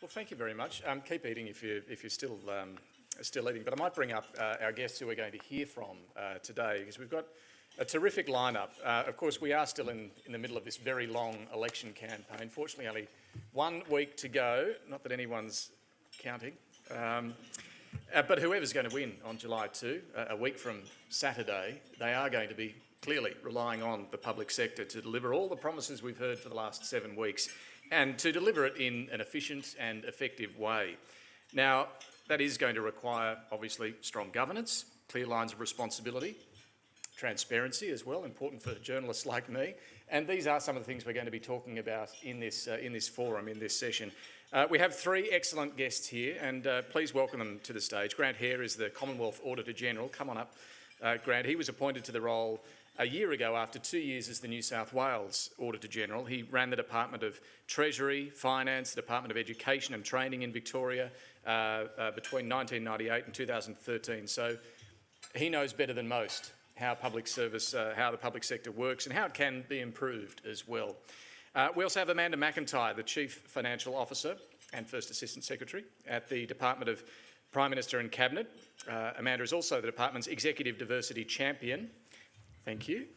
Well, thank you very much. Keep eating if you're still eating. But I might bring up our guests who we're going to hear from today, because we've got a terrific lineup. Of course, we are still in the middle of this very long election campaign. Fortunately, only 1 week to go. Not that anyone's counting. But whoever's going to win on July 2, a week from Saturday, they are going to be clearly relying on the public sector to deliver all the promises we've heard for the last 7 weeks, and to deliver it in an efficient and effective way. Now, that is going to require, obviously, strong governance, clear lines of responsibility, transparency as well, important for journalists like me. And these are some of the things we're going to be talking about in this forum, in this session. We have 3 excellent guests here, and please welcome them to the stage. Grant Hehir is the Commonwealth Auditor-General. Come on up, Grant. He was appointed to the role a year ago after 2 years as the New South Wales Auditor-General. He ran the Department of Treasury, Finance, the Department of Education and Training in Victoria between 1998 and 2013. So he knows better than most how public service, how the public sector works and how it can be improved as well. We also have Amanda McIntyre, the Chief Financial Officer and First Assistant Secretary at the Department of Prime Minister and Cabinet. Amanda is also the department's Executive Diversity Champion. Thank you.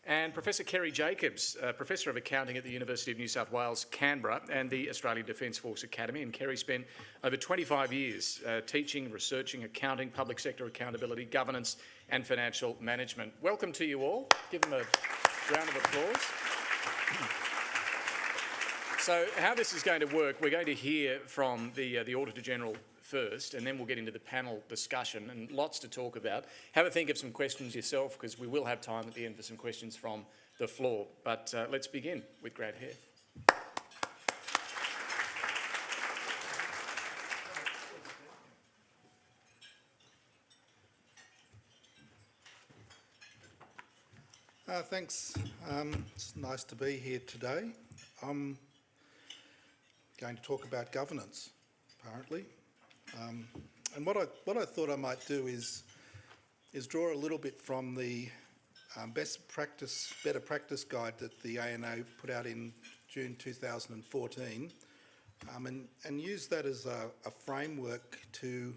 And Professor Kerry Jacobs, Professor of Accounting at the University of New South Wales, Canberra, and the Australian Defence Force Academy. And Kerry spent over 25 years teaching, researching, accounting, public sector accountability, governance and financial management. Welcome to you all. Give them a round of applause. So how this is going to work, we're going to hear from the Auditor-General first, and then we'll get into the panel discussion, and lots to talk about. Have a think of some questions yourself, because we will have time at the end for some questions from the floor. But let's begin with Grant Hehir. Thanks. It's nice to be here today. I'm going to talk about governance, apparently. And what I thought I might do is draw a little bit from the better practice guide that the ANO put out in June 2014, and use that as a framework to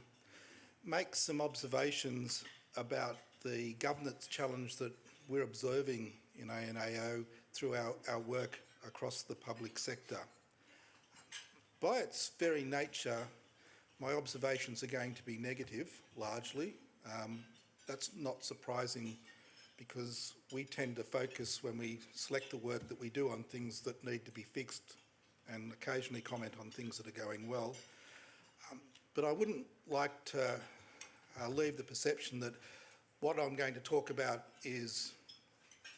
make some observations about the governance challenge that we're observing in ANAO through our work across the public sector. By its very nature, my observations are going to be negative, largely. That's not surprising, because we tend to focus, when we select the work that we do, on things that need to be fixed, and occasionally comment on things that are going well. But I wouldn't like to leave the perception that what I'm going to talk about is,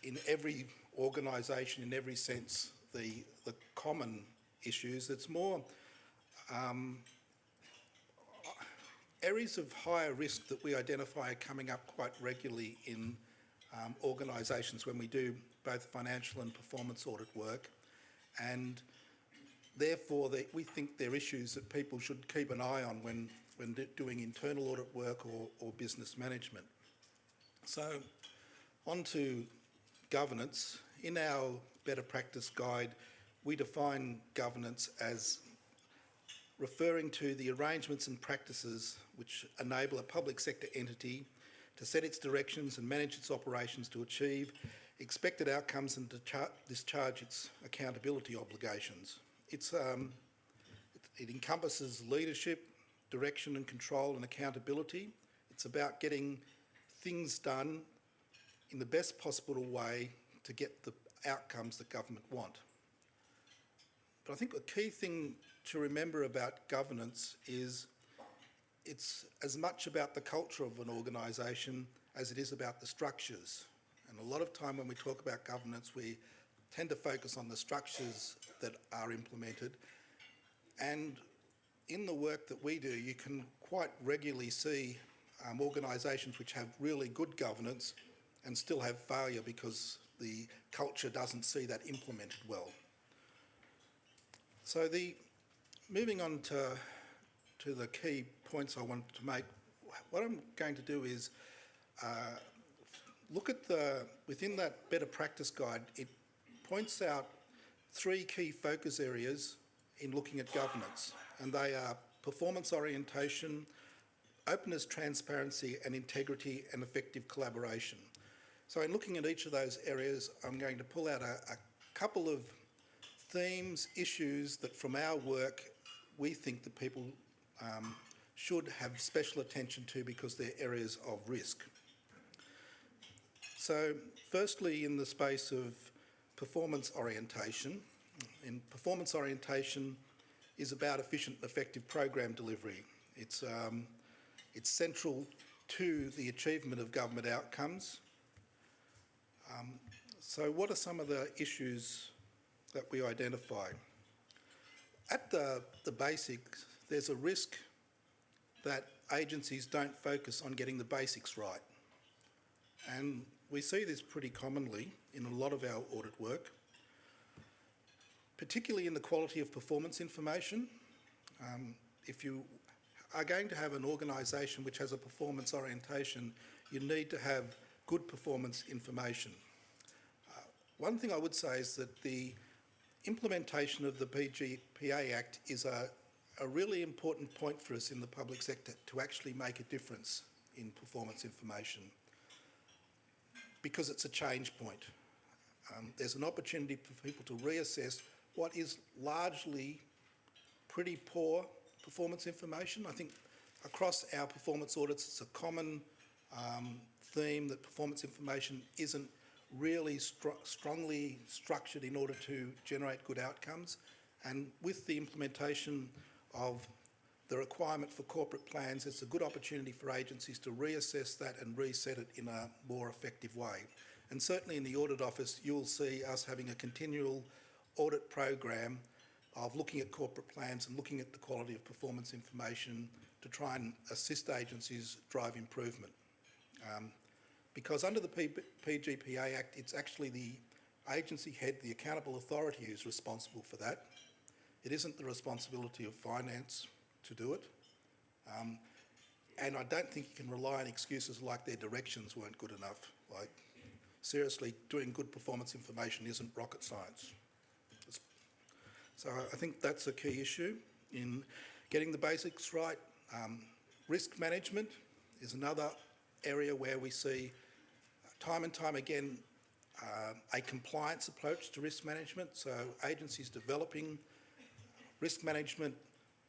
in every organisation, in every sense, the common issues. It's more areas of higher risk that we identify are coming up quite regularly in organisations when we do both financial and performance audit work, and therefore we think they're issues that people should keep an eye on when doing internal audit work or business management. So, on to governance. In our Better Practice Guide, we define governance as referring to the arrangements and practices which enable a public sector entity to set its directions and manage its operations to achieve expected outcomes and discharge its accountability obligations. It encompasses leadership, direction and control and accountability. It's about getting things done in the best possible way to get the outcomes that government want. But I think the key thing to remember about governance is it's as much about the culture of an organisation as it is about the structures. And a lot of time when we talk about governance, we tend to focus on the structures that are implemented. And in the work that we do, you can quite regularly see organisations which have really good governance and still have failure because the culture doesn't see that implemented well. So moving on to the key points I want to make, what I'm going to do is look at within that Better Practice Guide, it points out 3 key focus areas in looking at governance, and they are performance orientation, openness, transparency and integrity, and effective collaboration. So in looking at each of those areas, I'm going to pull out a couple of themes, issues that from our work we think that people should have special attention to because they're areas of risk. So firstly, in the space of performance orientation, performance orientation is about efficient and effective program delivery. It's central to the achievement of government outcomes. So what are some of the issues that we identify? At the basics, there's a risk that agencies don't focus on getting the basics right. And we see this pretty commonly in a lot of our audit work, particularly in the quality of performance information. If you are going to have an organisation which has a performance orientation, you need to have good performance information. One thing I would say is that the implementation of the PGPA Act is a really important point for us in the public sector to actually make a difference in performance information, because it's a change point. There's an opportunity for people to reassess what is largely pretty poor performance information. I think across our performance audits, it's a common theme that performance information isn't really strongly structured in order to generate good outcomes. And with the implementation of the requirement for corporate plans, it's a good opportunity for agencies to reassess that and reset it in a more effective way. And certainly in the audit office, you'll see us having a continual audit program of looking at corporate plans and looking at the quality of performance information to try and assist agencies drive improvement. Because under the PGPA Act, it's actually the agency head, the accountable authority, who's responsible for that. It isn't the responsibility of finance to do it. And I don't think you can rely on excuses like their directions weren't good enough. Like, seriously, doing good performance information isn't rocket science. So I think that's a key issue in getting the basics right. Risk management is another area where we see time and time again a compliance approach to risk management. So agencies developing risk management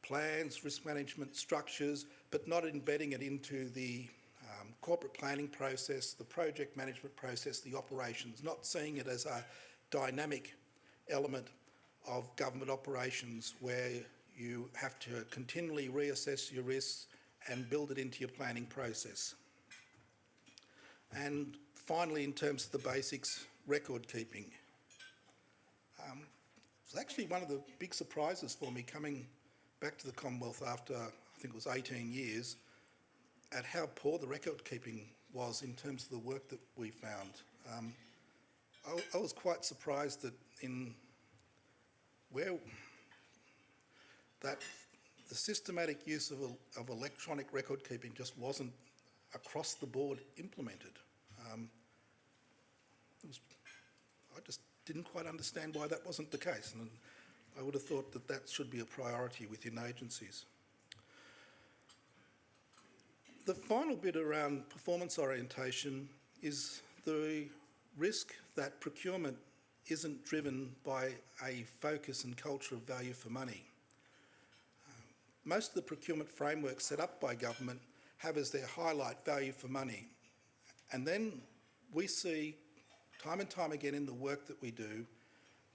plans, risk management structures, but not embedding it into the corporate planning process, the project management process, the operations, not seeing it as a dynamic element of government operations where you have to continually reassess your risks and build it into your planning process. And finally, in terms of the basics, record keeping. It was actually one of the big surprises for me coming back to the Commonwealth after, I think it was 18 years, at how poor the record keeping was in terms of the work that we found. I was quite surprised that that the systematic use of electronic record keeping just wasn't across the board implemented. I just didn't quite understand why that wasn't the case, and I would have thought that that should be a priority within agencies. The final bit around performance orientation is the risk that procurement isn't driven by a focus and culture of value for money. Most of the procurement frameworks set up by government have as their highlight value for money. And then we see time and time again in the work that we do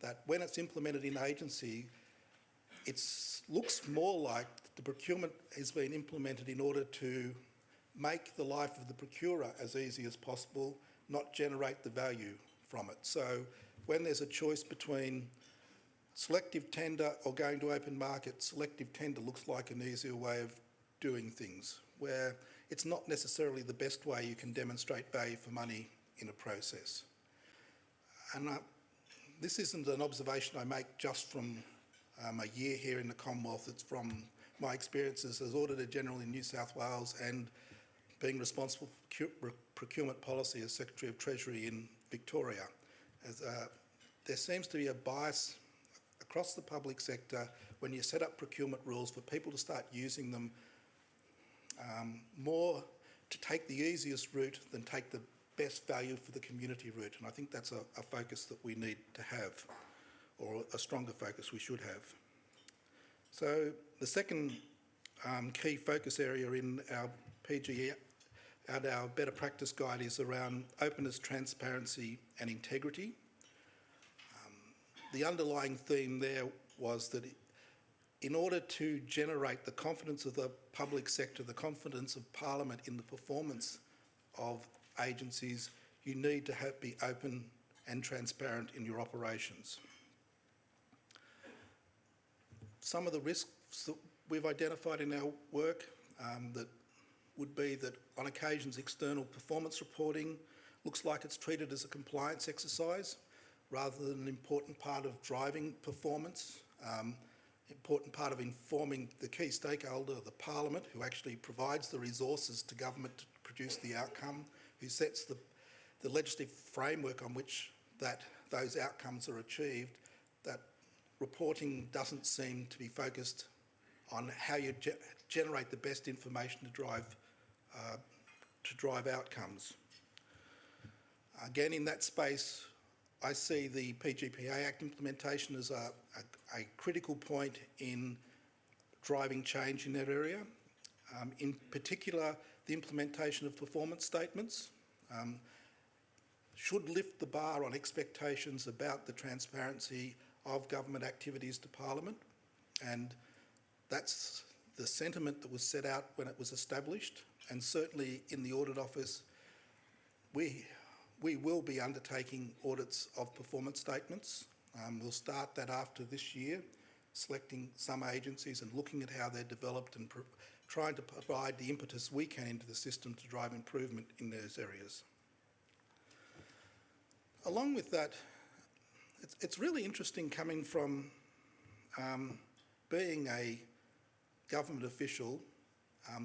that when it's implemented in agency, it looks more like the procurement has been implemented in order to make the life of the procurer as easy as possible, not generate the value from it. So when there's a choice between selective tender or going to open market, selective tender looks like an easier way of doing things, where it's not necessarily the best way you can demonstrate value for money in a process. And this isn't an observation I make just from a year here in the Commonwealth. It's from my experiences as Auditor-General in New South Wales and being responsible for procurement policy as Secretary of Treasury in Victoria. There seems to be a bias across the public sector when you set up procurement rules, for people to start using them more to take the easiest route than take the best value for the community route. And I think that's a focus that we need to have, or a stronger focus we should have. So the second key focus area in our PGE and our Better Practice Guide is around openness, transparency and integrity. The underlying theme there was that in order to generate the confidence of the public sector, the confidence of Parliament in the performance of agencies, you need to be open and transparent in your operations. Some of the risks that we've identified in our work that would be that on occasions external performance reporting looks like it's treated as a compliance exercise rather than an important part of driving performance, important part of informing the key stakeholder, the Parliament, who actually provides the resources to government to produce the outcome, who sets the legislative framework on which those outcomes are achieved. That reporting doesn't seem to be focused on how you generate the best information to drive outcomes. Again, in that space, I see the PGPA Act implementation as a critical point in driving change in that area. In particular, the implementation of performance statements should lift the bar on expectations about the transparency of government activities to Parliament, and that's the sentiment that was set out when it was established. And certainly in the Audit Office, we will be undertaking audits of performance statements. We'll start that after this year, selecting some agencies and looking at how they're developed and trying to provide the impetus we can into the system to drive improvement in those areas. Along with that, it's really interesting coming from being a government official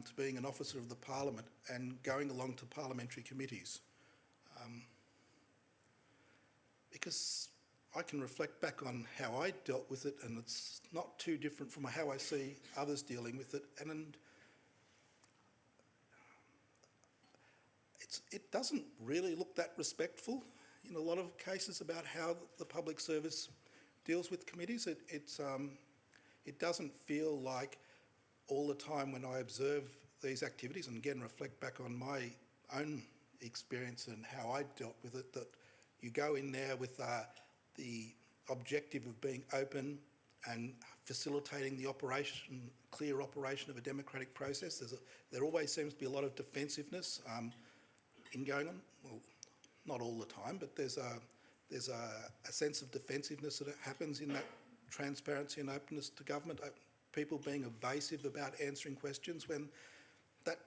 to being an officer of the Parliament and going along to parliamentary committees. Because I can reflect back on how I dealt with it, and it's not too different from how I see others dealing with it. And it doesn't really look that respectful in a lot of cases about how the public service deals with committees. It doesn't feel like all the time when I observe these activities, and again reflect back on my own experience and how I dealt with it, that you go in there with the objective of being open and facilitating the clear operation of a democratic process. There always seems to be a lot of defensiveness in going on. Well, not all the time, but there's a sense of defensiveness that happens in that transparency and openness to government. People being evasive about answering questions when that,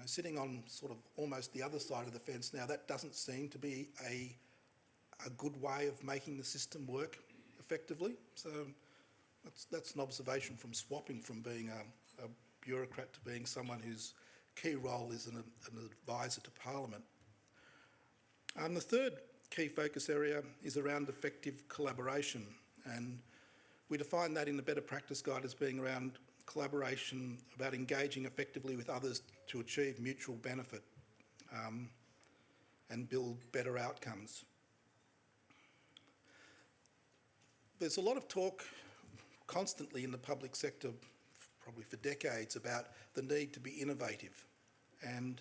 sitting on sort of almost the other side of the fence now, that doesn't seem to be a good way of making the system work effectively. So that's an observation from swapping from being a bureaucrat to being someone whose key role is an advisor to Parliament. The third key focus area is around effective collaboration, and we define that in the Better Practice Guide as being around collaboration, about engaging effectively with others to achieve mutual benefit and build better outcomes. There's a lot of talk constantly in the public sector, probably for decades, about the need to be innovative. And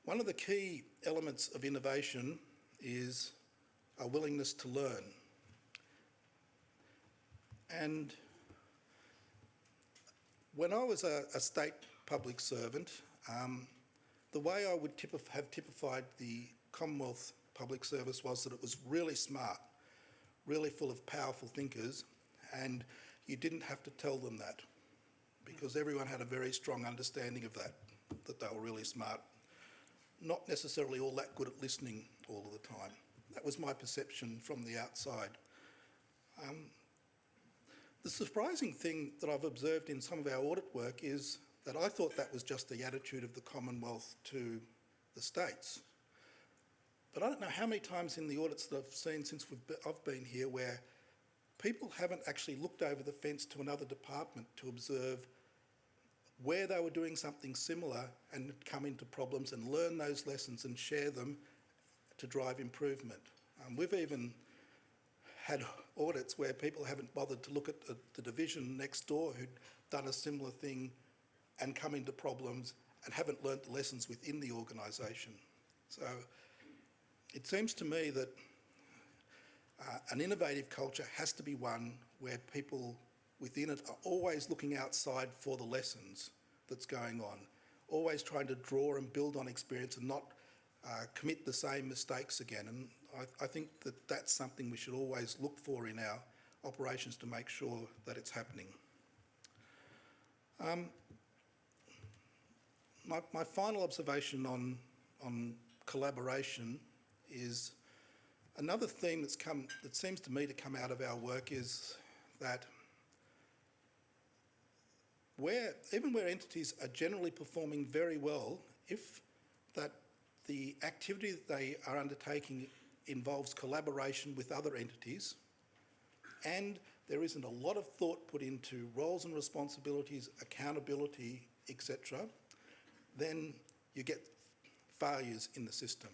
one of the key elements of innovation is a willingness to learn. And when I was a state public servant, the way I would have typified the Commonwealth Public Service was that it was really smart, really full of powerful thinkers, and you didn't have to tell them that because everyone had a very strong understanding of that they were really smart. Not necessarily all that good at listening all of the time. That was my perception from the outside. The surprising thing that I've observed in some of our audit work is that I thought that was just the attitude of the Commonwealth to the states. But I don't know how many times in the audits that I've seen since I've been here where people haven't actually looked over the fence to another department to observe where they were doing something similar and come into problems and learn those lessons and share them to drive improvement. We've even had audits where people haven't bothered to look at the division next door who'd done a similar thing and come into problems and haven't learnt the lessons within the organisation. So it seems to me that an innovative culture has to be one where people within it are always looking outside for the lessons that's going on, always trying to draw and build on experience and not commit the same mistakes again. And I think that that's something we should always look for in our operations to make sure that it's happening. My final observation on collaboration is another theme that seems to me to come out of our work is that even where entities are generally performing very well, if that the activity that they are undertaking involves collaboration with other entities and there isn't a lot of thought put into roles and responsibilities, accountability, etc., then you get failures in the system.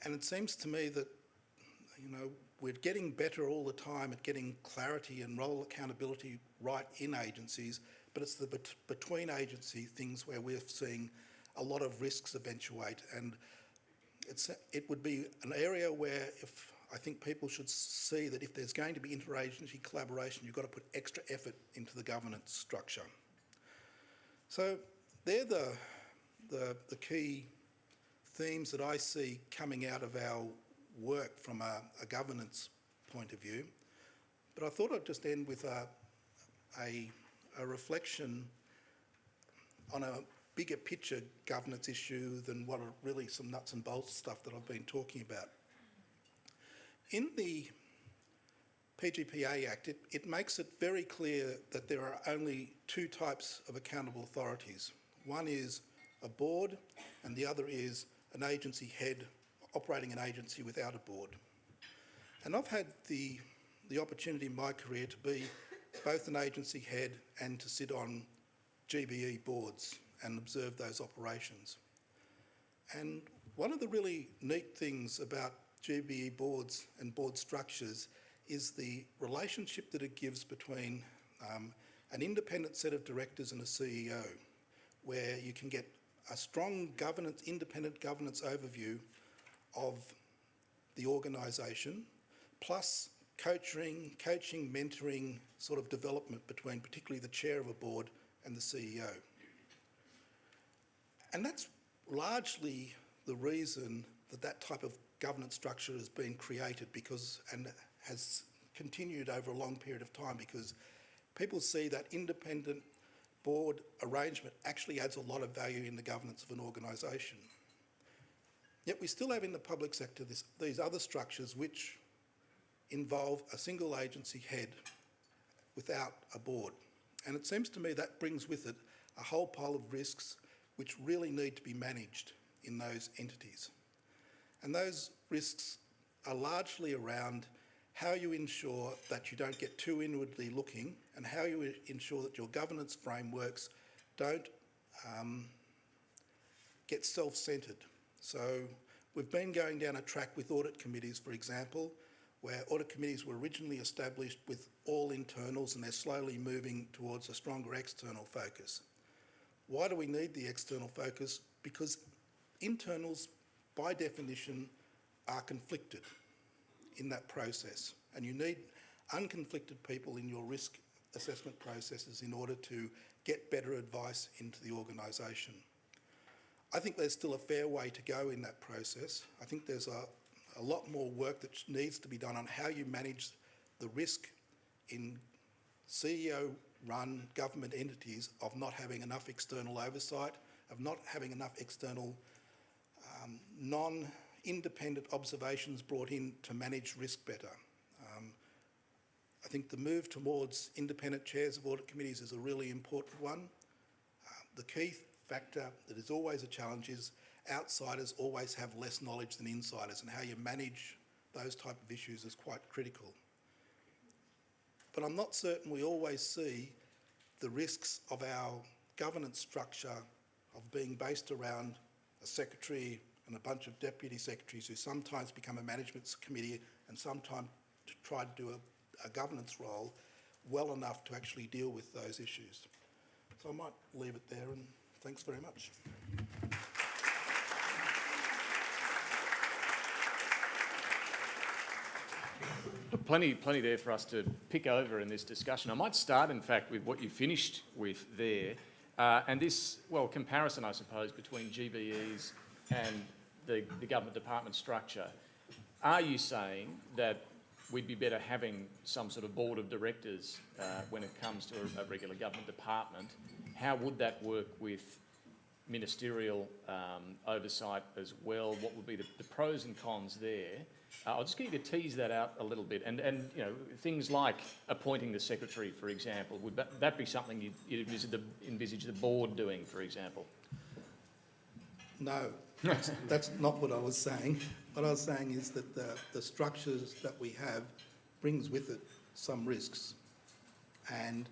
And it seems to me that, we're getting better all the time at getting clarity and role accountability right in agencies, but it's the between agency things where we're seeing a lot of risks eventuate. And it would be an area where I think people should see that if there's going to be interagency collaboration, you've got to put extra effort into the governance structure. So they're the key themes that I see coming out of our work from a governance point of view. But I thought I'd just end with a reflection on a bigger picture governance issue than what are really some nuts and bolts stuff that I've been talking about. In the PGPA Act, it makes it very clear that there are only two types of accountable authorities. One is a board and the other is an agency head operating an agency without a board. And I've had the opportunity in my career to be both an agency head and to sit on GBE boards and observe those operations. And one of the really neat things about GBE boards and board structures is the relationship that it gives between an independent set of directors and a CEO, where you can get a strong governance, independent governance overview of the organisation, plus coaching, mentoring sort of development between particularly the chair of a board and the CEO. And that's largely the reason that type of governance structure has been created and has continued over a long period of time, because people see that independent board arrangement actually adds a lot of value in the governance of an organisation. Yet we still have in the public sector these other structures which involve a single agency head without a board. And it seems to me that brings with it a whole pile of risks which really need to be managed in those entities. And those risks are largely around how you ensure that you don't get too inwardly looking and how you ensure that your governance frameworks don't get self-centred. So we've been going down a track with audit committees, for example, where audit committees were originally established with all internals and they're slowly moving towards a stronger external focus. Why do we need the external focus? Because internals, by definition, are conflicted in that process, and you need unconflicted people in your risk assessment processes in order to get better advice into the organisation. I think there's still a fair way to go in that process. I think there's a lot more work that needs to be done on how you manage the risk in CEO-run government entities of not having enough external oversight, of not having enough external non-independent observations brought in to manage risk better. I think the move towards independent chairs of audit committees is a really important one. The key factor that is always a challenge is outsiders always have less knowledge than insiders, and how you manage those type of issues is quite critical. But I'm not certain we always see the risks of our governance structure of being based around a secretary and a bunch of deputy secretaries who sometimes become a management committee and sometimes to try to do a governance role well enough to actually deal with those issues. So I might leave it there, and thanks very much. Plenty there for us to pick over in this discussion. I might start, in fact, with what you finished with there, and this, well, comparison, I suppose, between GBEs and the government department structure. Are you saying that we'd be better having some sort of board of directors when it comes to a regular government department? How would that work with ministerial oversight as well? What would be the pros and cons there? I'll just get you to tease that out a little bit, and you know, things like appointing the secretary, for example, would that be something you'd envisage the board doing, for example? No, that's not what I was saying. What I was saying is that the structures that we have brings with it some risks, and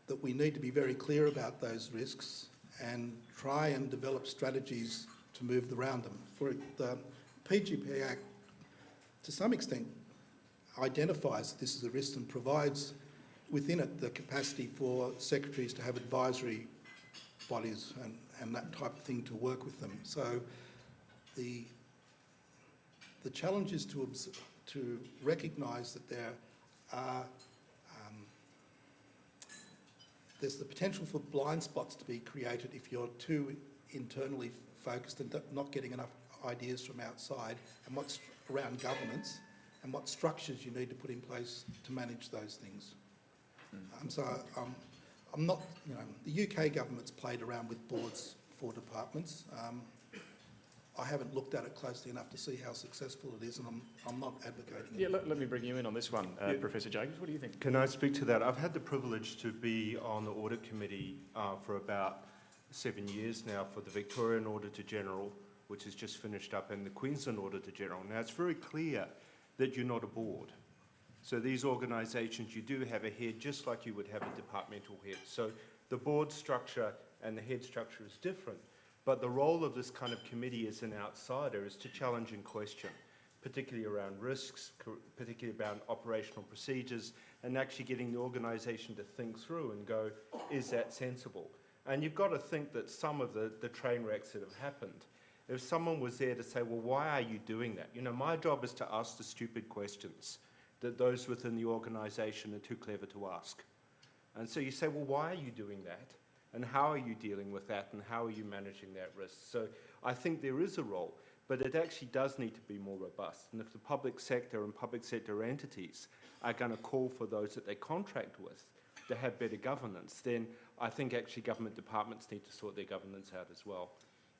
that we need to be very clear about those risks and try and develop strategies to move around them. For the PGP Act, to some extent, identifies that this is a risk and provides within it the capacity for secretaries to have advisory bodies and that type of thing to work with them. So the challenge is to recognise that there are there's the potential for blind spots to be created if you're too internally focused and not getting enough ideas from outside, and what's around governance and what structures you need to put in place to manage those things. So I'm not, you know, the UK government's played around with boards for departments. I haven't looked at it closely enough to see how successful it is, and I'm not advocating it. Yeah, let me bring you in on this one, Professor Jacobs. What do you think? Can I speak to that? I've had the privilege to be on the audit committee for about 7 years now for the Victorian Auditor-General, which has just finished up, and the Queensland Auditor-General. Now, it's very clear that you're not a board. So these organisations, you do have a head, just like you would have a departmental head. So the board structure and the head structure is different. But the role of this kind of committee as an outsider is to challenge and question, particularly around risks, particularly around operational procedures, and actually getting the organisation to think through and go, is that sensible? And you've got to think that some of the train wrecks that have happened, if someone was there to say, well, why are you doing that? You know, my job is to ask the stupid questions that those within the organisation are too clever to ask. And so you say, well, why are you doing that? And how are you dealing with that? And how are you managing that risk? So I think there is a role, but it actually does need to be more robust. And if the public sector and public sector entities are going to call for those that they contract with to have better governance, then I think actually government departments need to sort their governance out as well.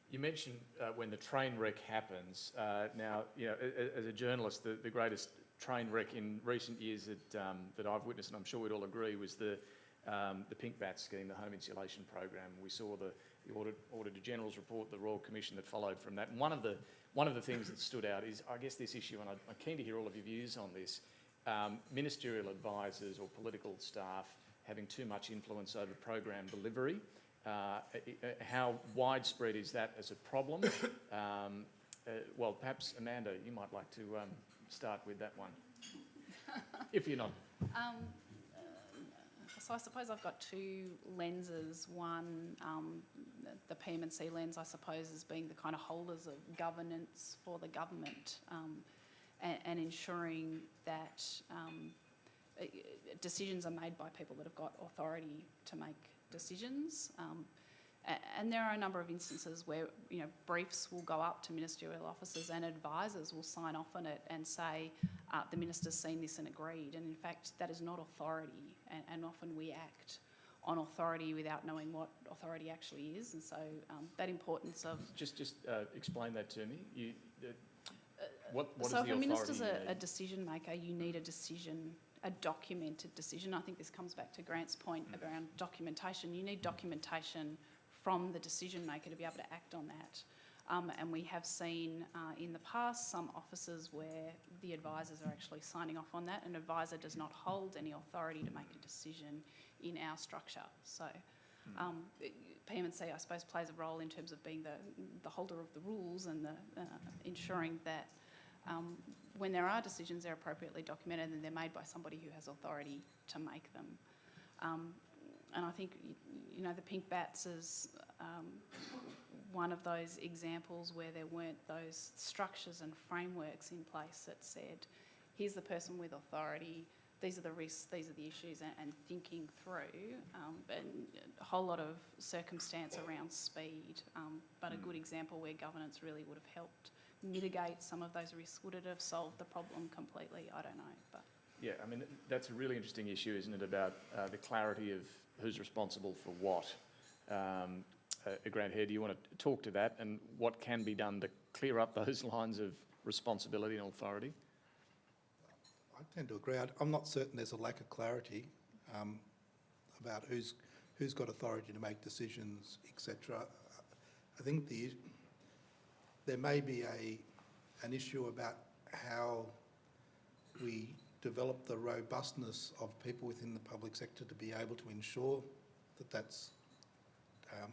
You mentioned when the train wreck happens. Now, you know, as a journalist, the greatest train wreck in recent years that I've witnessed, and I'm sure we'd all agree, was the Pink Bat scheme, the home insulation program. We saw the Auditor-General's report, the Royal Commission that followed from that. And one of the things that stood out is, I guess, this issue, and I'm keen to hear all of your views on this, ministerial advisors or political staff having too much influence over program delivery. How widespread is that as a problem? Well, perhaps, Amanda, you might like to start with that one, if you're not. So I suppose I've got two lenses. One, the PM&C lens, I suppose, as being the kind of holders of governance for the government and ensuring that decisions are made by people that have got authority to make decisions. And there are a number of instances where, you know, briefs will go up to ministerial officers and advisors will sign off on it and say, the minister's seen this and agreed. And in fact, that is not authority. And often we act on authority without knowing what authority actually is. And so that importance of... Just explain that to me. What is so the if a authority minister's you a need? decision maker, you need a decision, a documented decision. I think this comes back to Grant's point around documentation. You need documentation from the decision maker to be able to act on that. And we have seen in the past some offices where the advisors are actually signing off on that. An advisor does not hold any authority to make a decision in our structure. So PM&C, I suppose, plays a role in terms of being the holder of the rules and ensuring that when there are decisions, they're appropriately documented and they're made by somebody who has authority to make them. And I think, you know, the pink bats is one of those examples where there weren't those structures and frameworks in place that said, here's the person with authority, these are the risks, these are the issues, and thinking through, and a whole lot of circumstance around speed, but a good example where governance really would have helped mitigate some of those risks. Would it have solved the problem completely? I don't know. But Yeah, I mean, that's a really interesting issue, isn't it, about the clarity of who's responsible for what. Grant Hehir, do you want to talk to that and what can be done to clear up those lines of responsibility and authority? I tend to agree. I'm not certain there's a lack of clarity about who's got authority to make decisions, etc. I think there may be an issue about how we develop the robustness of people within the public sector to be able to ensure that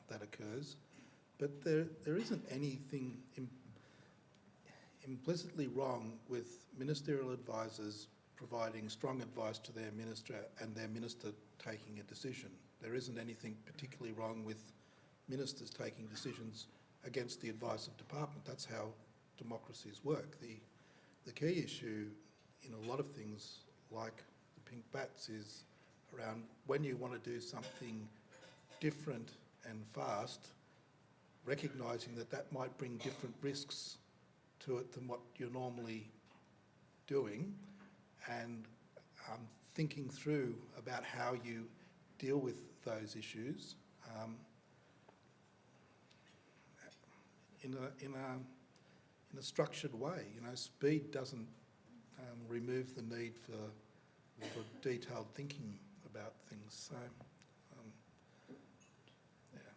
that occurs. But there isn't anything implicitly wrong with ministerial advisors providing strong advice to their minister and their minister taking a decision. There isn't anything particularly wrong with ministers taking decisions against the advice of department. That's how democracies work. The key issue in a lot of things like the pink bats is around when you want to do something different and fast, recognising that that might bring different risks to it than what you're normally doing, and thinking through about how you deal with those issues in a structured way. You know, speed doesn't remove the need for detailed thinking about things. So,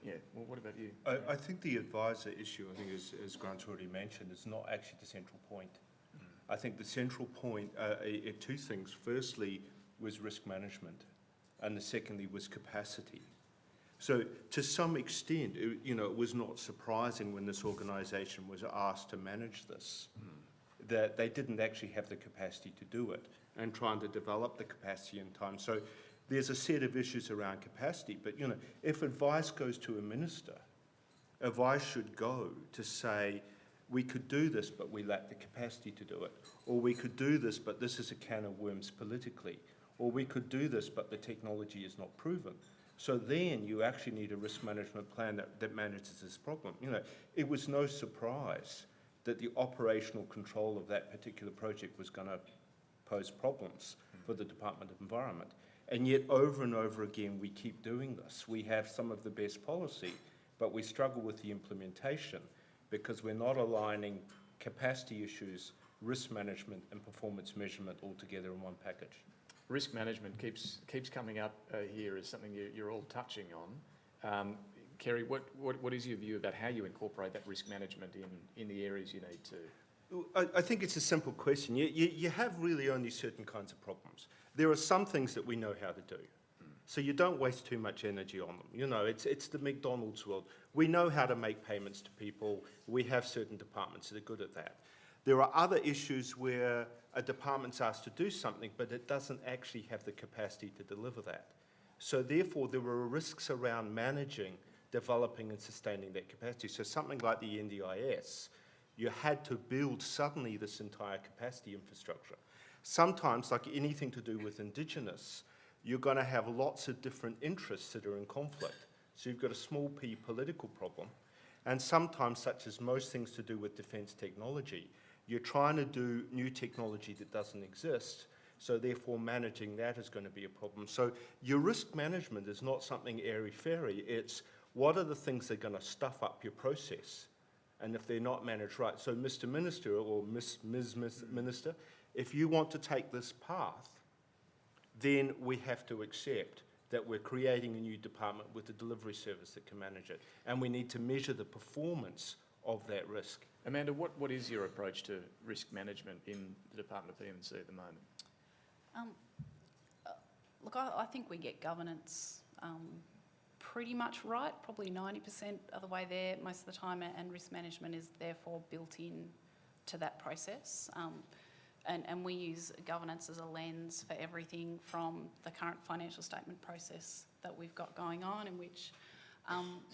Yeah, well, what about you? I think the advisor issue, I think as Grant's already mentioned, is not actually the central point. I think the central point, two things. Firstly was risk management, and the secondly was capacity. So to some extent, it was not surprising when this organisation was asked to manage this, that they didn't actually have the capacity to do it, and trying to develop the capacity in time. So there's a set of issues around capacity, but if advice goes to a minister, advice should go to say, we could do this, but we lack the capacity to do it. Or we could do this, but this is a can of worms politically. Or we could do this, but the technology is not proven. So then you actually need a risk management plan that manages this problem. It was no surprise that the operational control of that particular project was going to pose problems for the Department of Environment. And yet over and over again, we keep doing this. We have some of the best policy, but we struggle with the implementation because we're not aligning capacity issues, risk management and performance measurement all together in one package. Risk management keeps coming up here as something you're all touching on. Kerry, what is your view about how you incorporate that risk management in the areas you need to? I think it's a simple question. You have really only certain kinds of problems. There are some things that we know how to do. So you don't waste too much energy on them. It's the McDonald's world. We know how to make payments to people. We have certain departments that are good at that. There are other issues where a department's asked to do something, but it doesn't actually have the capacity to deliver that. So therefore, there are risks around managing, developing and sustaining that capacity. So something like the NDIS, you had to build suddenly this entire capacity infrastructure. Sometimes, like anything to do with Indigenous, you're going to have lots of different interests that are in conflict. So you've got a small p political problem. And sometimes, such as most things to do with defence technology, you're trying to do new technology that doesn't exist. So therefore, managing that is going to be a problem. So your risk management is not something airy-fairy. It's what are the things that are going to stuff up your process? And if they're not managed right. So Mr. Minister or Ms. Minister, if you want to take this path, then we have to accept that we're creating a new department with a delivery service that can manage it. And we need to measure the performance of that risk. Amanda, what is your approach to risk management in the Department of P&C at the moment? Look, I think we get governance pretty much right, probably 90% of the way there most of the time, and risk management is therefore built in to that process. And we use governance as a lens for everything from the current financial statement process that we've got going on, in which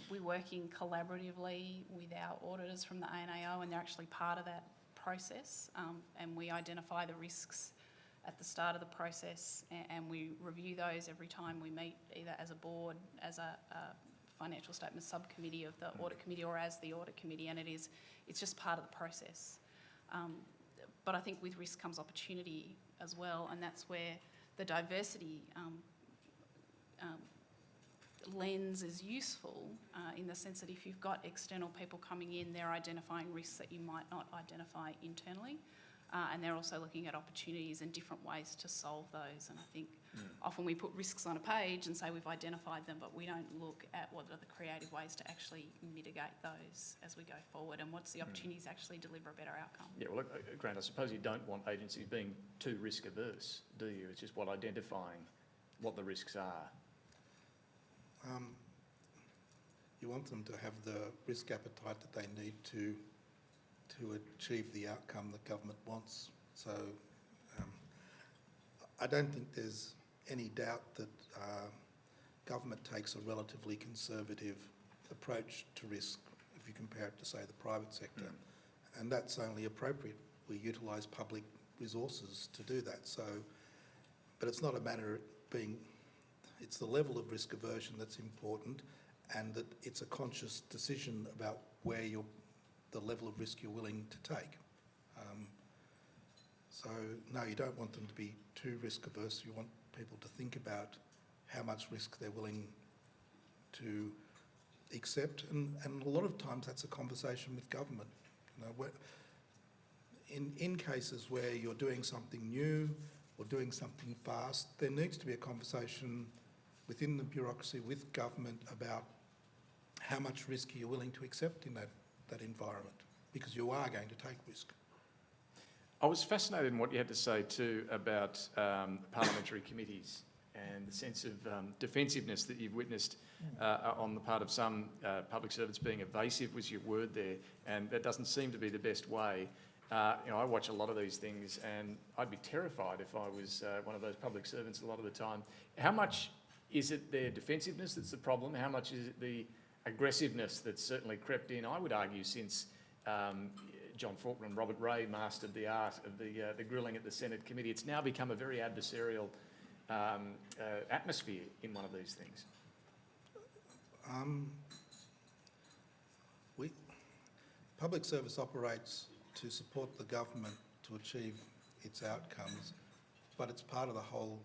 we're working collaboratively with our auditors from the ANAO, and they're actually part of that process, and we identify the risks at the start of the process, and we review those every time we meet, either as a board, as a financial statement subcommittee of the audit committee, or as the audit committee, and it's just part of the process. But I think with risk comes opportunity as well, and that's where the diversity lens is useful, in the sense that if you've got external people coming in, they're identifying risks that you might not identify internally. And they're also looking at opportunities and different ways to solve those. And I think often we put risks on a page and say we've identified them, but we don't look at what are the creative ways to actually mitigate those as we go forward, and what's the opportunities to actually deliver a better outcome. Yeah, well, Grant, I suppose you don't want agencies being too risk averse, do you? It's just identifying what the risks are. You want them to have the risk appetite that they need to achieve the outcome that government wants. So I don't think there's any doubt that government takes a relatively conservative approach to risk if you compare it to, say, the private sector. And that's only appropriate. We utilise public resources to do that. So, but it's not a matter of it's the level of risk aversion that's important, and that it's a conscious decision about where the level of risk you're willing to take. So no, you don't want them to be too risk averse. You want people to think about how much risk they're willing to accept, and a lot of times that's a conversation with government. You know, in cases where you're doing something new or doing something fast, there needs to be a conversation within the bureaucracy with government about how much risk you're willing to accept in that environment, because you are going to take risk. I was fascinated in what you had to say too about parliamentary committees and the sense of defensiveness that you've witnessed on the part of some public servants. Being evasive was your word there, and that doesn't seem to be the best way. You know, I watch a lot of these things, and I'd be terrified if I was one of those public servants a lot of the time. How much is it their defensiveness that's the problem? How much is it the aggressiveness that's certainly crept in, I would argue, since John Faulkner and Robert Ray mastered the art of the grilling at the Senate committee? It's now become a very adversarial atmosphere in one of these things. Public service operates to support the government to achieve its outcomes, but it's part of the whole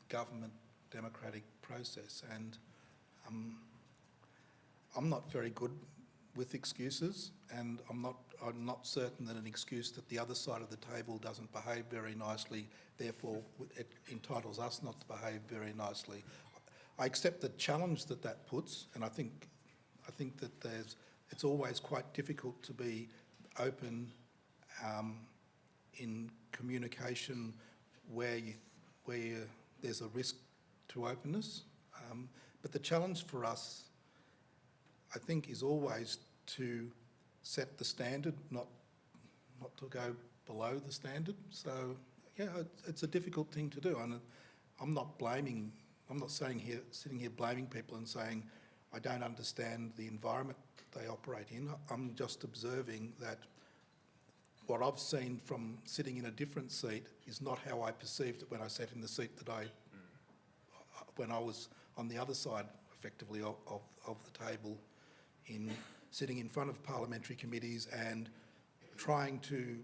government democratic process, and I'm not very good with excuses, and I'm not certain that an excuse that the other side of the table doesn't behave very nicely, therefore it entitles us not to behave very nicely. I accept the challenge that puts, and I think that it's always quite difficult to be open in communication where there's a risk to openness. But the challenge for us, I think, is always to set the standard, not to go below the standard. So, yeah, it's a difficult thing to do, and I'm not sitting here blaming people and saying I don't understand the environment that they operate in. I'm just observing that what I've seen from sitting in a different seat is not how I perceived it when I sat in the seat when I was on the other side, effectively, of the table, in sitting in front of parliamentary committees and trying to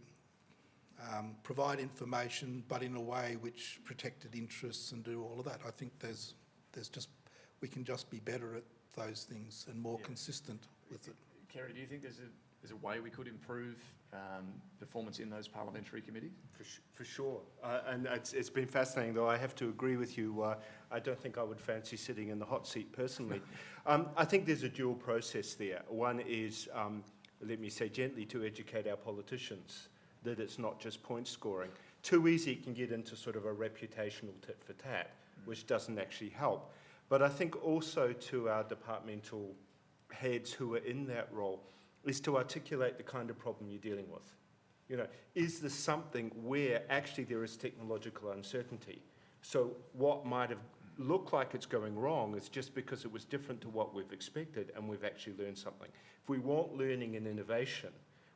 provide information, but in a way which protected interests and do all of that. I think we can just be better at those things and more consistent with it. Kerry, do you think there's a way we could improve performance in those parliamentary committees? For sure. And it's been fascinating, though I have to agree with you. I don't think I would fancy sitting in the hot seat personally. I think there's a dual process there. One is let me say gently, to educate our politicians that it's not just point scoring. Too easy it can get into sort of a reputational tit for tat, which doesn't actually help. But I think also to our departmental heads who are in that role is to articulate the kind of problem you're dealing with. You know, is there something where actually there is technological uncertainty? So what might have looked like it's going wrong is just because it was different to what we've expected and we've actually learned something. If we want learning and innovation,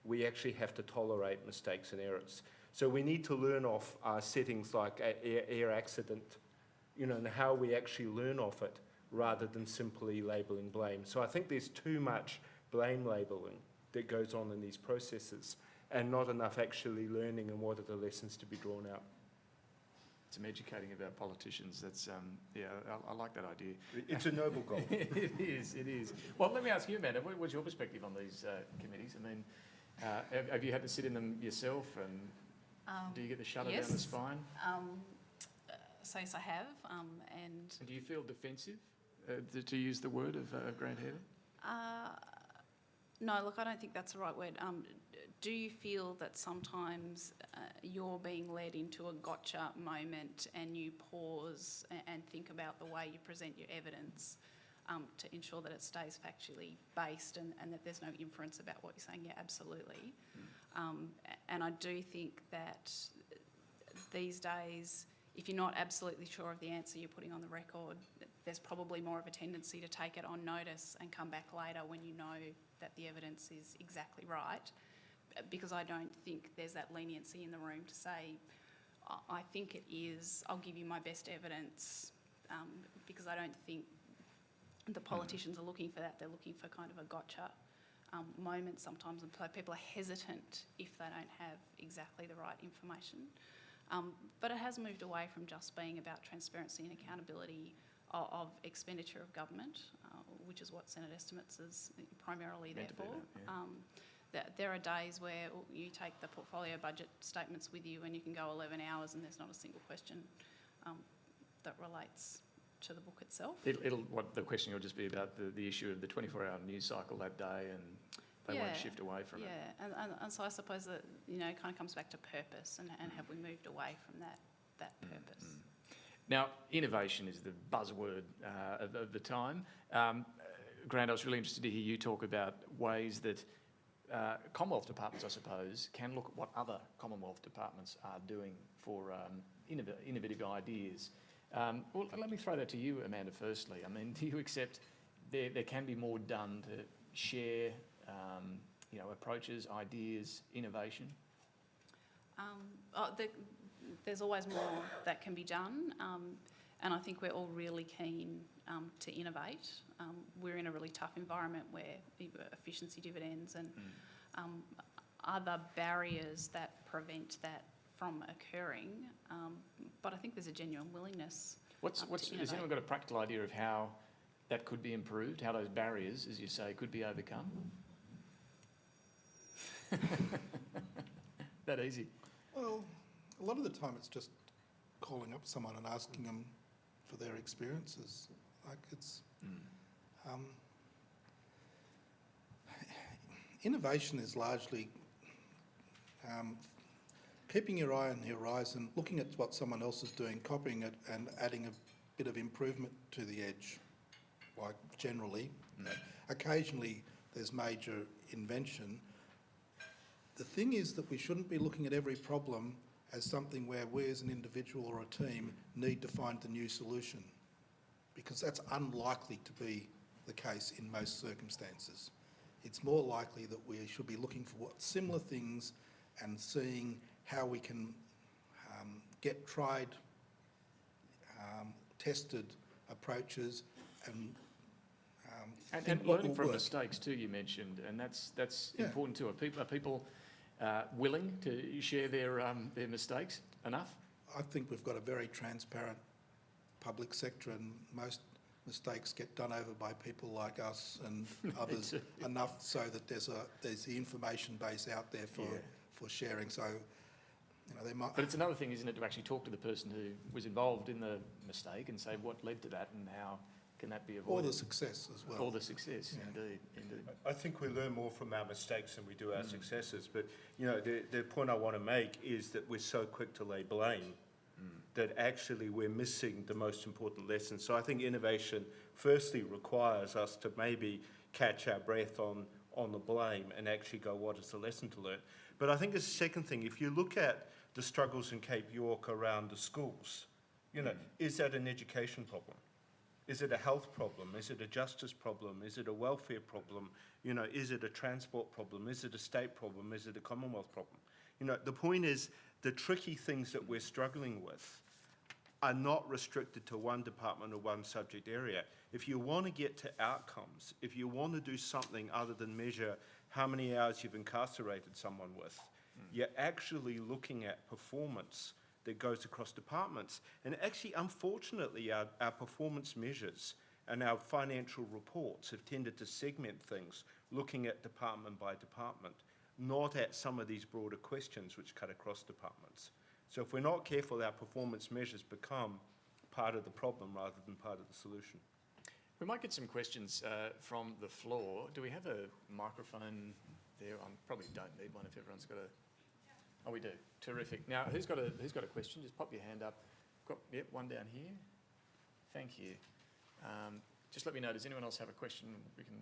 we actually have to tolerate mistakes and errors. So we need to learn off settings like air accident, you know, and how we actually learn off it rather than simply labelling blame. So I think there's too much blame labelling that goes on in these processes and not enough actually learning and what are the lessons to be drawn out. Some educating about politicians, that's, yeah, I like that idea. It's a noble goal. It is. Well, let me ask you, Amanda, what's your perspective on these committees? I mean, have you had to sit in them yourself, and do you get the shudder down the spine? So yes, I have, and Do you feel defensive, to use the word of Grant Hehir? no, look, I don't think that's the right word. Do you feel that sometimes you're being led into a gotcha moment and you pause and think about the way you present your evidence to ensure that it stays factually based and that there's no inference about what you're saying? Yeah, absolutely. And I do think that these days, if you're not absolutely sure of the answer you're putting on the record, there's probably more of a tendency to take it on notice and come back later when you know that the evidence is exactly right. Because I don't think there's that leniency in the room to say, I think it is, I'll give you my best evidence, because I don't think the politicians are looking for that. They're looking for kind of a gotcha moment sometimes, and people are hesitant if they don't have exactly the right information. But it has moved away from just being about transparency and accountability of expenditure of government, which is what Senate estimates is primarily there for. There are days where you take the portfolio budget statements with you and you can go 11 hours and there's not a single question that relates to the book itself. The question will just be about the issue of the 24-hour news cycle that day, and they won't shift away from it. Yeah, and so I suppose that, you know, it kind of comes back to purpose and have we moved away from that purpose. Now, innovation is the buzzword of the time. Grant, I was really interested to hear you talk about ways that Commonwealth departments, I suppose, can look at what other Commonwealth departments are doing for innovative ideas. Well, let me throw that to you, Amanda, firstly. I mean, do you accept there can be more done to share, approaches, ideas, innovation? There's always more that can be done, and I think we're all really keen to innovate. We're in a really tough environment where efficiency dividends and other barriers that prevent that from occurring, but I think there's a genuine willingness to innovate. Has anyone got a practical idea of how that could be improved, how those barriers, as you say, could be overcome? That easy? Well, a lot of the time it's just calling up someone and asking them for their experiences. Like it's innovation is largely keeping your eye on the horizon, looking at what someone else is doing, copying it and adding a bit of improvement to the edge, like generally. Occasionally there's major invention. The thing is that we shouldn't be looking at every problem as something where we as an individual or a team need to find the new solution, because that's unlikely to be the case in most circumstances. It's more likely that we should be looking for similar things and seeing how we can get tried, tested approaches and learning from mistakes too, you mentioned, and that's important too. Are people willing to share their mistakes enough? I think we've got a very transparent public sector, and most mistakes get done over by people like us and others enough so that there's the information base out there for sharing. So, they might. But it's another thing, isn't it, to actually talk to the person who was involved in the mistake and say what led to that and how Can that be Or avoided? the success as well. Or the success, indeed. I think we learn more from our mistakes than we do our successes. But, the point I want to make is that we're so quick to lay blame that actually we're missing the most important lesson. So I think innovation firstly requires us to maybe catch our breath on the blame and actually go, what is the lesson to learn? But I think as a second thing, if you look at the struggles in Cape York around the schools, is that an education problem? Is it a health problem? Is it a justice problem? Is it a welfare problem? Is it a transport problem? Is it a state problem? Is it a Commonwealth problem? The point is the tricky things that we're struggling with are not restricted to one department or one subject area. If you want to get to outcomes, if you want to do something other than measure how many hours you've incarcerated someone with, you're actually looking at performance that goes across departments. And actually, unfortunately, our performance measures and our financial reports have tended to segment things, looking at department by department, not at some of these broader questions which cut across departments. So if we're not careful, our performance measures become part of the problem rather than part of the solution. We might get some questions from the floor. Do we have a microphone there? I probably don't need one if everyone's got a... Oh, we do. Terrific. Now, who's got a question? Just pop your hand up. Yep, one down here. Thank you. Just let me know, does anyone else have a question? We can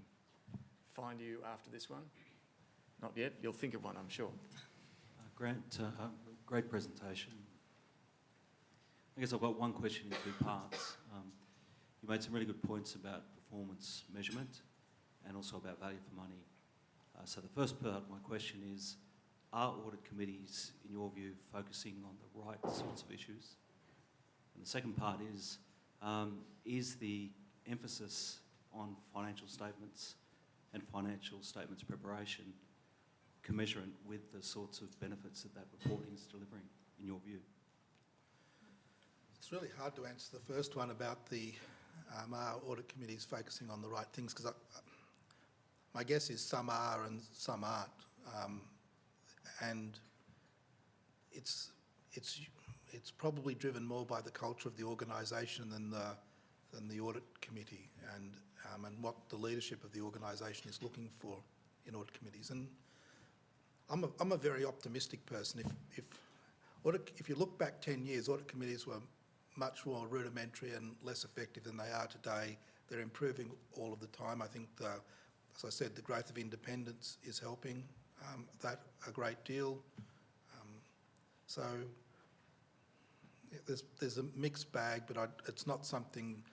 find you after this one. Not yet. You'll think of one, I'm sure. Grant, great presentation. I guess I've got one question in two parts. You made some really good points about performance measurement and also about value for money. So the first part of my question is, are audit committees, in your view, focusing on the right sorts of issues? And the second part is the emphasis on financial statements and financial statements preparation commensurate with the sorts of benefits that reporting is delivering, in your view? It's really hard to answer the first one about the are audit committees focusing on the right things, because my guess is some are and some aren't. And it's probably driven more by the culture of the organisation than the audit committee, and what the leadership of the organisation is looking for in audit committees. And I'm a very optimistic person. If you look back 10 years, audit committees were much more rudimentary and less effective than they are today. They're improving all of the time. I think, as I said, the growth of independence is helping that a great deal. So there's a mixed bag, but it's not something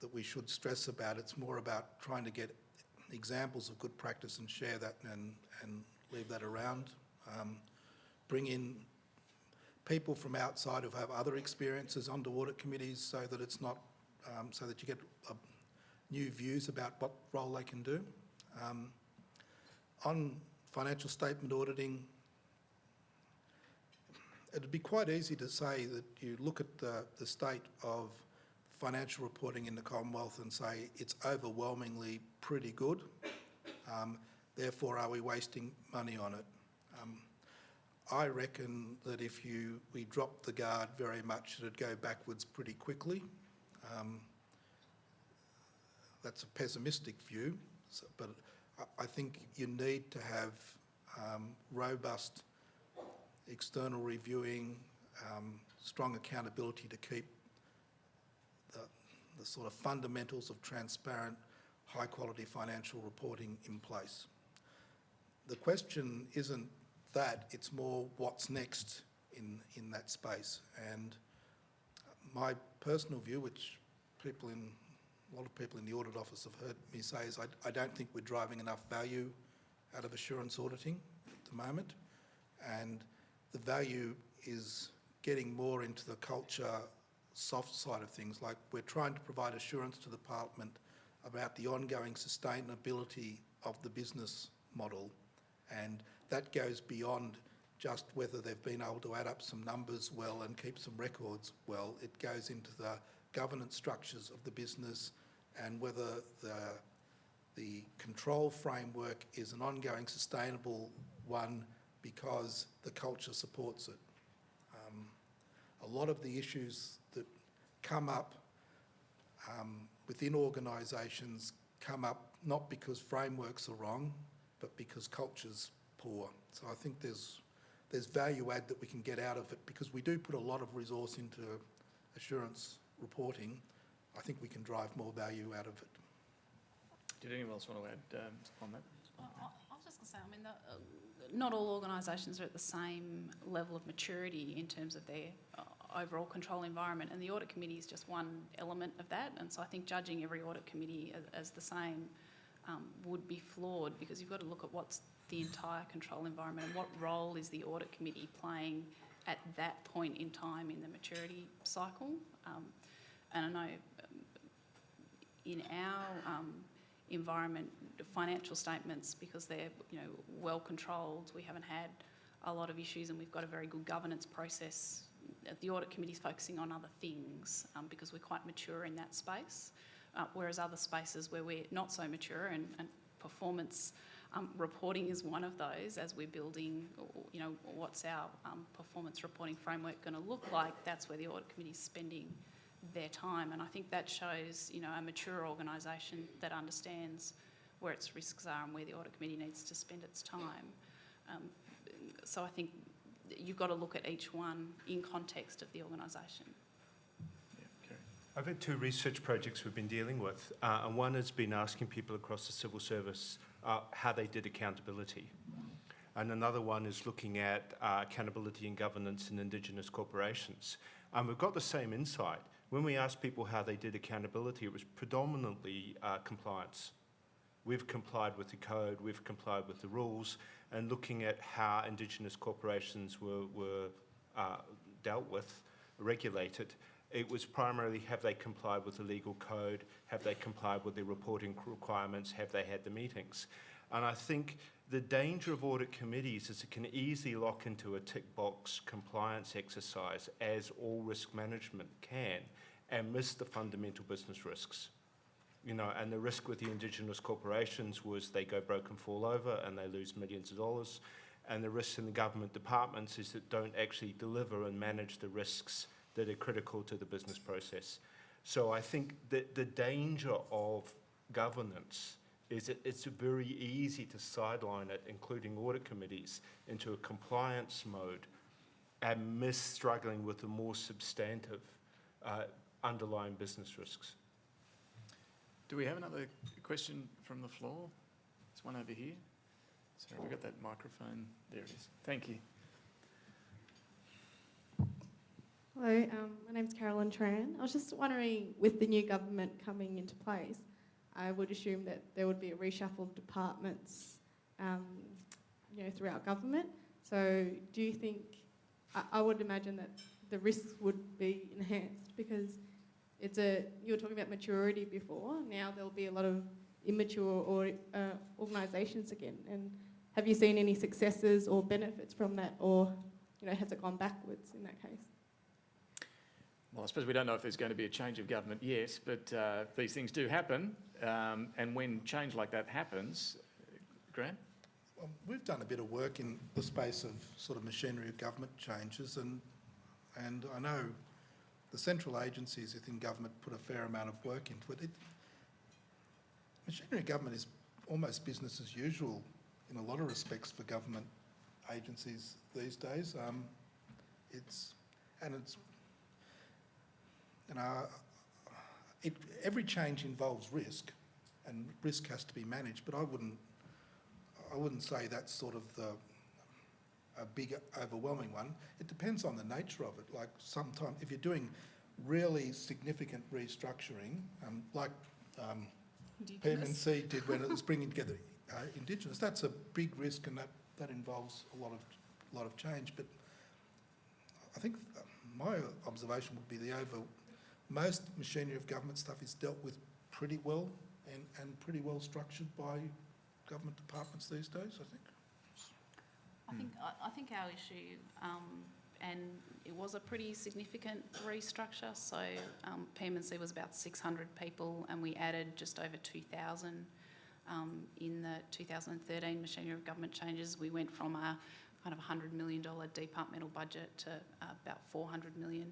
that we should stress about. It's more about trying to get examples of good practice and share that and leave that around. Bring in people from outside who have other experiences onto audit committees, so that it's not, so that you get new views about what role they can do. On financial statement auditing, it'd be quite easy to say that you look at the state of financial reporting in the Commonwealth and say it's overwhelmingly pretty good. Therefore, are we wasting money on it? I reckon that if we dropped the guard very much, it'd go backwards pretty quickly. That's a pessimistic view, but I think you need to have robust external reviewing, strong accountability to keep the sort of fundamentals of transparent, high-quality financial reporting in place. The question isn't that, it's more what's next in that space. And my personal view, which a lot of people in the audit office have heard me say, is I don't think we're driving enough value out of assurance auditing at the moment. And the value is getting more into the culture soft side of things. Like, we're trying to provide assurance to the Parliament about the ongoing sustainability of the business model, and that goes beyond just whether they've been able to add up some numbers well and keep some records well. It goes into the governance structures of the business and whether the control framework is an ongoing sustainable one because the culture supports it. A lot of the issues that come up within organisations come up not because frameworks are wrong, but because culture's poor. So I think there's value add that we can get out of it, because we do put a lot of resource into assurance reporting. I think we can drive more value out of it. Did anyone else want to add on that? I was just going to say, I mean, not all organisations are at the same level of maturity in terms of their overall control environment, and the audit committee is just one element of that. And so I think judging every audit committee as the same would be flawed, because you've got to look at what's the entire control environment and what role is the audit committee playing at that point in time in the maturity cycle. And I know in our environment, financial statements, because they're well controlled, we haven't had a lot of issues, and we've got a very good governance process. The audit committee is focusing on other things because we're quite mature in that space, whereas other spaces where we're not so mature, and performance reporting is one of those. As we're building, what's our performance reporting framework going to look like, that's where the audit committee is spending their time. And I think that shows, a mature organisation that understands where its risks are and where the audit committee needs to spend its time. So I think you've got to look at each one in context of the organisation. Yeah, okay. I've had 2 research projects we've been dealing with, and one has been asking people across the civil service how they did accountability. And another one is looking at accountability and governance in Indigenous corporations. And we've got the same insight. When we asked people how they did accountability, it was predominantly compliance. We've complied with the code, we've complied with the rules, and looking at how Indigenous corporations were dealt with, regulated, it was primarily, have they complied with the legal code, have they complied with the reporting requirements, have they had the meetings? And I think the danger of audit committees is it can easily lock into a tick box compliance exercise, as all risk management can, and miss the fundamental business risks. And the risk with the Indigenous corporations was they go broke and fall over and they lose millions of dollars. And the risks in the government departments is that don't actually deliver and manage the risks that are critical to the business process. So I think that the danger of governance is that it's very easy to sideline it, including audit committees, into a compliance mode and miss struggling with the more substantive underlying business risks. Do we have another question from the floor? There's one over here. Sorry, have we got that microphone? There it is. Thank you. Hello, my name's Carolyn Tran. I was just wondering, with the new government coming into place, I would assume that there would be a reshuffle of departments, throughout government. So do you think, I would imagine that the risks would be enhanced, because you were talking about maturity before, now there'll be a lot of immature organisations again. And have you seen any successes or benefits from that, or has it gone backwards in that case? Well, I suppose we don't know if there's going to be a change of government yet, but these things do happen. And when change like that happens, Grant? Well, we've done a bit of work in the space of sort of machinery of government changes, and I know the central agencies within government put a fair amount of work into it. Machinery of government is almost business as usual in a lot of respects for government agencies these days. Every change involves risk, and risk has to be managed. But I wouldn't say that's sort of a big, overwhelming one. It depends on the nature of it. Like sometimes, if you're doing really significant restructuring, like PMNC did when it was bringing together Indigenous, that's a big risk, and that involves a lot of change. But I think my observation would be most machinery of government stuff is dealt with pretty well and pretty well structured by government departments these days, I think. I think our issue, and it was a pretty significant restructure, so PMNC was about 600 people, and we added just over 2,000 in the 2013 machinery of government changes. We went from a kind of $100 million departmental budget to about $400 million.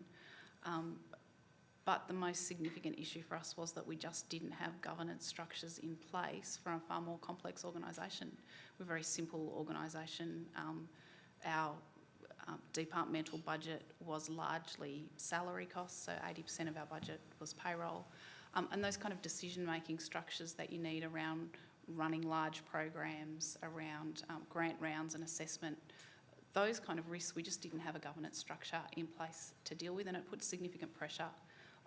But the most significant issue for us was that we just didn't have governance structures in place for a far more complex organisation. We're a very simple organisation. Our departmental budget was largely salary costs, so 80% of our budget was payroll. And those kind of decision-making structures that you need around running large programs, around grant rounds and assessment, those kind of risks, we just didn't have a governance structure in place to deal with, and it put significant pressure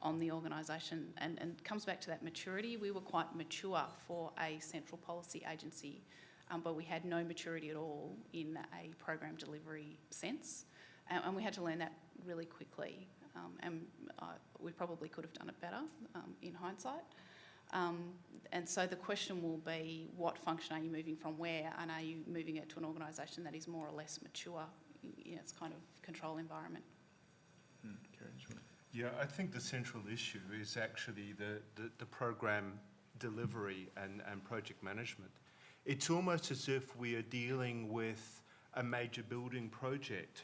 on the organisation. And it comes back to that maturity. We were quite mature for a central policy agency, but we had no maturity at all in a program delivery sense. And we had to learn that really quickly. And we probably could have done it better in hindsight. And so the question will be, what function are you moving from where, and are you moving it to an organisation that is more or less mature in its kind of control environment? Yeah, I think the central issue is actually the program delivery and project management. It's almost as if we are dealing with a major building project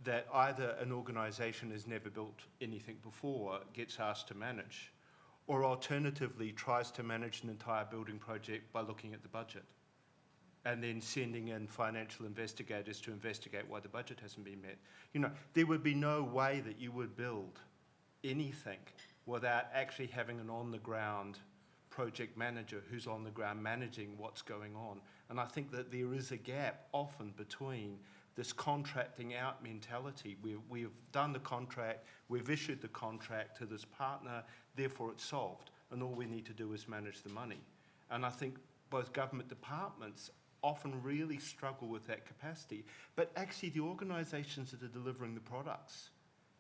that either an organisation has never built anything before, gets asked to manage, or alternatively tries to manage an entire building project by looking at the budget and then sending in financial investigators to investigate why the budget hasn't been met. You know, there would be no way that you would build anything without actually having an on-the-ground project manager who's on the ground managing what's going on. And I think that there is a gap often between this contracting out mentality. We've done the contract, we've issued the contract to this partner, therefore it's solved, and all we need to do is manage the money. And I think both government departments often really struggle with that capacity, but actually the organisations that are delivering the products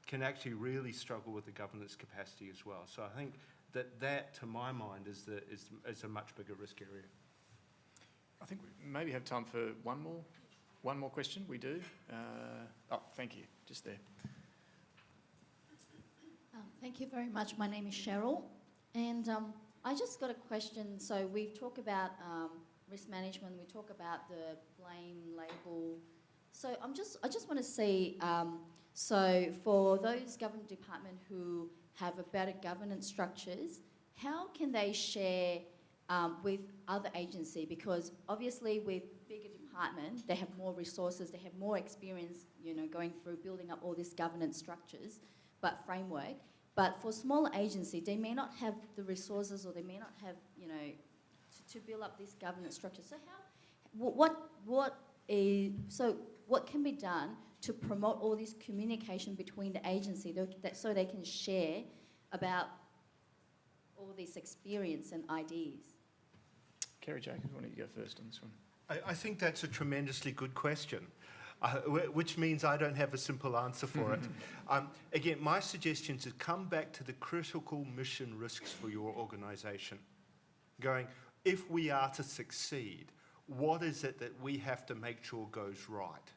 can actually really struggle with the governance capacity as well. So I think that to my mind, is a much bigger risk area. I think we maybe have time for one more question. We do. Oh, thank you. Just there. Thank you very much. My name is Cheryl, and I just got a question. So we've talked about risk management. We talk about the blame label. So I just want to see. So for those government departments who have a better governance structures, how can they share with other agencies? Because obviously with bigger department, they have more resources, they have more experience, you know, going through building up all these governance structures, but framework. But for smaller agencies, they may not have the resources, or they may not have, you know, to build up this governance structure. So what can be done to promote all this communication between the agency so they can share about all this experience and ideas? Kerry Jacobs, why don't you go first on this one? I think that's a tremendously good question, which means I don't have a simple answer for it. Again, my suggestion is to come back to the critical mission risks for your organisation. Going, if we are to succeed, what is it that we have to make sure goes right?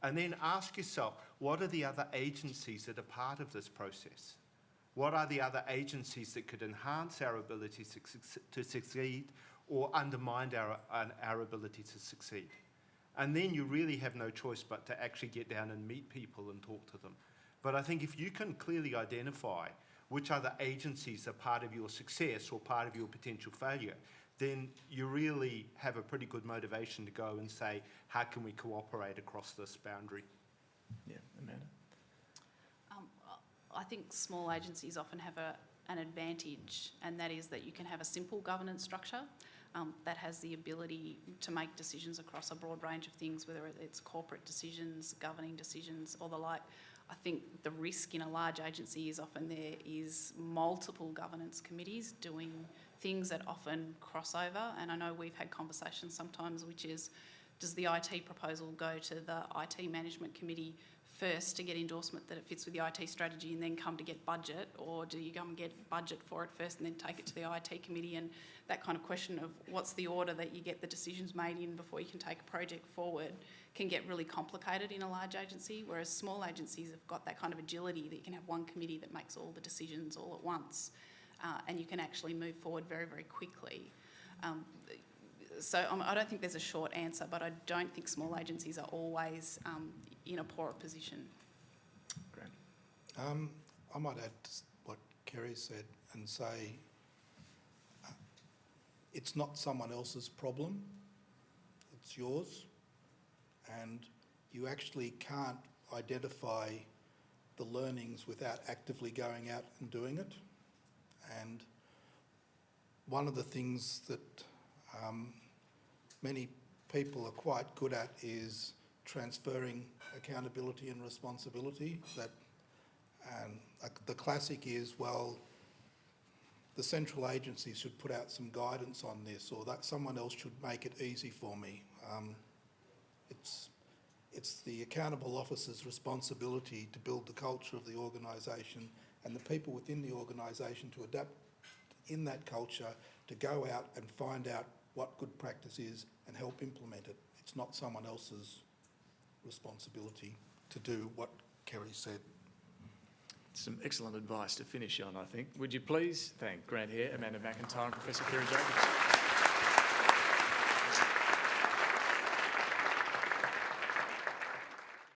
And then ask yourself, what are the other agencies that are part of this process? What are the other agencies that could enhance our ability to succeed or undermine our ability to succeed? And then you really have no choice but to actually get down and meet people and talk to them. But I think if you can clearly identify which other agencies are part of your success or part of your potential failure, then you really have a pretty good motivation to go and say, how can we cooperate across this boundary? Yeah, Amanda? I think small agencies often have an advantage, and that is that you can have a simple governance structure that has the ability to make decisions across a broad range of things, whether it's corporate decisions, governing decisions, or the like. I think the risk in a large agency is often there is multiple governance committees doing things that often cross over, and I know we've had conversations sometimes, which is, does the IT proposal go to the IT management committee first to get endorsement that it fits with the IT strategy and then come to get budget, or do you go and get budget for it first and then take it to the IT committee? And that kind of question of what's the order that you get the decisions made in before you can take a project forward can get really complicated in a large agency, whereas small agencies have got that kind of agility that you can have one committee that makes all the decisions all at once, and you can actually move forward very, very quickly. So I don't think there's a short answer, but I don't think small agencies are always in a poorer position. Great. I might add to what Kerry said and say it's not someone else's problem, it's yours, and you actually can't identify the learnings without actively going out and doing it. And one of the things that many people are quite good at is transferring accountability and responsibility. The classic is, well, the central agency should put out some guidance on this, or that someone else should make it easy for me. It's the accountable officer's responsibility to build the culture of the organisation and the people within the organisation to adapt in that culture, to go out and find out what good practice is and help implement it. It's not someone else's responsibility to do what Kerry said. Some excellent advice to finish on, I think. Would you please thank Grant Hehir, Amanda McIntyre and Professor Kerry Jacobs.